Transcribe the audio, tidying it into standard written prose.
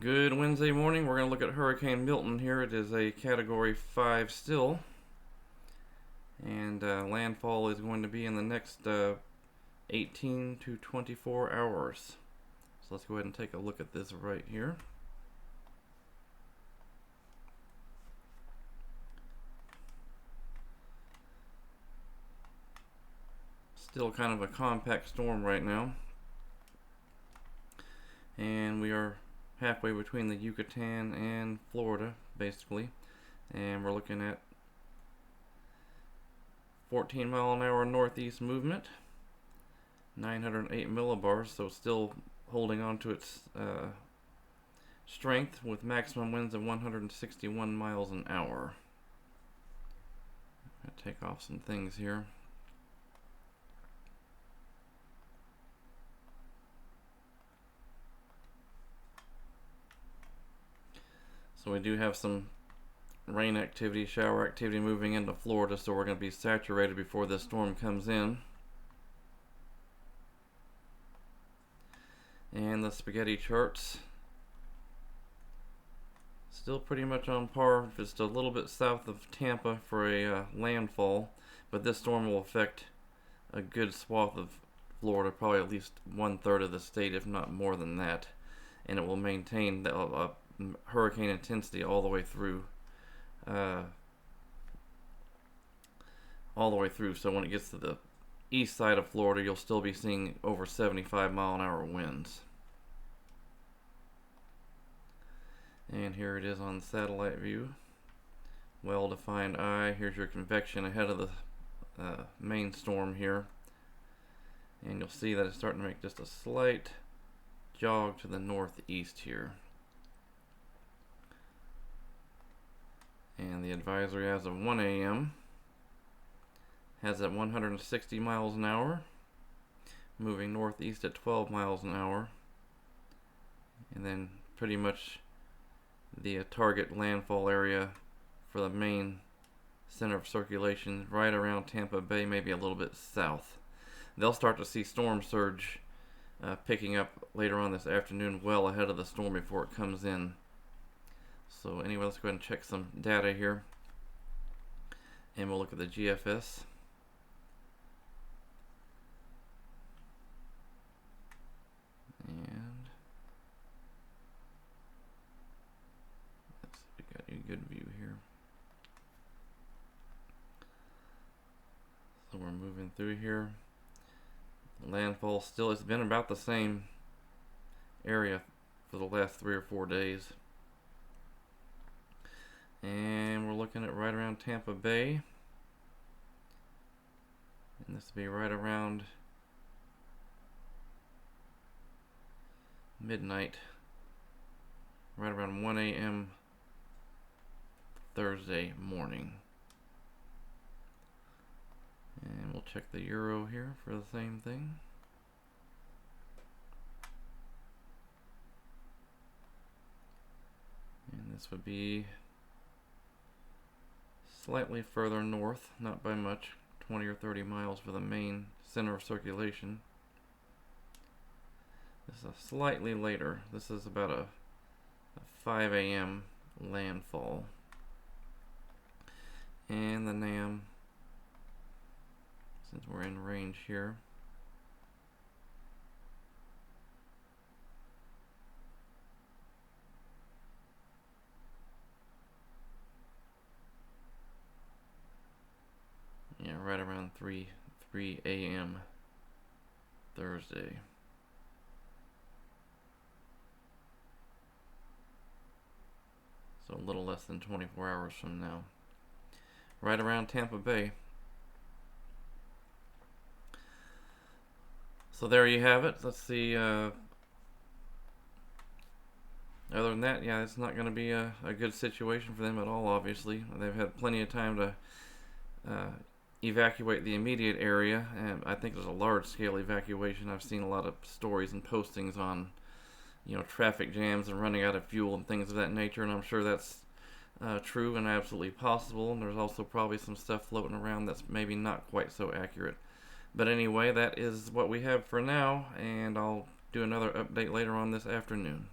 Good Wednesday morning. We're going to look at Hurricane Milton here. It is a Category 5 still. And landfall is going to be in the next 18 to 24 hours. So let's go ahead and take a look at this right here. Still kind of a compact storm right now. And we are halfway between the Yucatan and Florida, basically. And we're looking at 14 mile an hour northeast movement, 908 millibars, so still holding on to its strength with maximum winds of 161 miles an hour. I'm going to take off some things here. So we do have some rain activity, shower activity moving into Florida, so we're going to be saturated before this storm comes in. And the spaghetti charts still pretty much on par, just a little bit south of Tampa for a landfall, but this storm will affect a good swath of Florida, probably at least 1/3 of the state, if not more than that, and it will maintain the hurricane intensity all the way through. So when it gets to the east side of Florida, you'll still be seeing over 75 mile an hour winds. And here it is on the satellite view. Well-defined eye. Here's your convection ahead of the main storm here. And you'll see that it's starting to make just a slight jog to the northeast here. And the advisory as of 1 a.m. has at 160 miles an hour, moving northeast at 12 miles an hour. And then pretty much the target landfall area for the main center of circulation right around Tampa Bay, maybe a little bit south. They'll start to see storm surge picking up later on this afternoon, well ahead of the storm before it comes in. So anyway, let's go ahead and check some data here. And we'll look at the GFS. And let's see if we got a good view here. So we're moving through here. Landfall still, it's been about the same area for the last 3 or 4 days. And we're looking at right around Tampa Bay. And this will be right around midnight, right around 1 a.m. Thursday morning. And we'll check the euro here for the same thing. And this would be slightly further north, not by much, 20 or 30 miles for the main center of circulation. This is slightly later. This is about a 5 a.m. landfall. And the NAM, since we're in range here, yeah, right around 3 a.m. Thursday. So a little less than 24 hours from now. Right around Tampa Bay. So there you have it. Let's see. Other than that, yeah, it's not going to be a good situation for them at all, obviously. They've had plenty of time to evacuate the immediate area, and I think there's a large-scale evacuation. I've seen a lot of stories and postings on, traffic jams and running out of fuel and things of that nature, and I'm sure that's true and absolutely possible. And there's also probably some stuff floating around that's maybe not quite so accurate. But anyway, that is what we have for now, and I'll do another update later on this afternoon.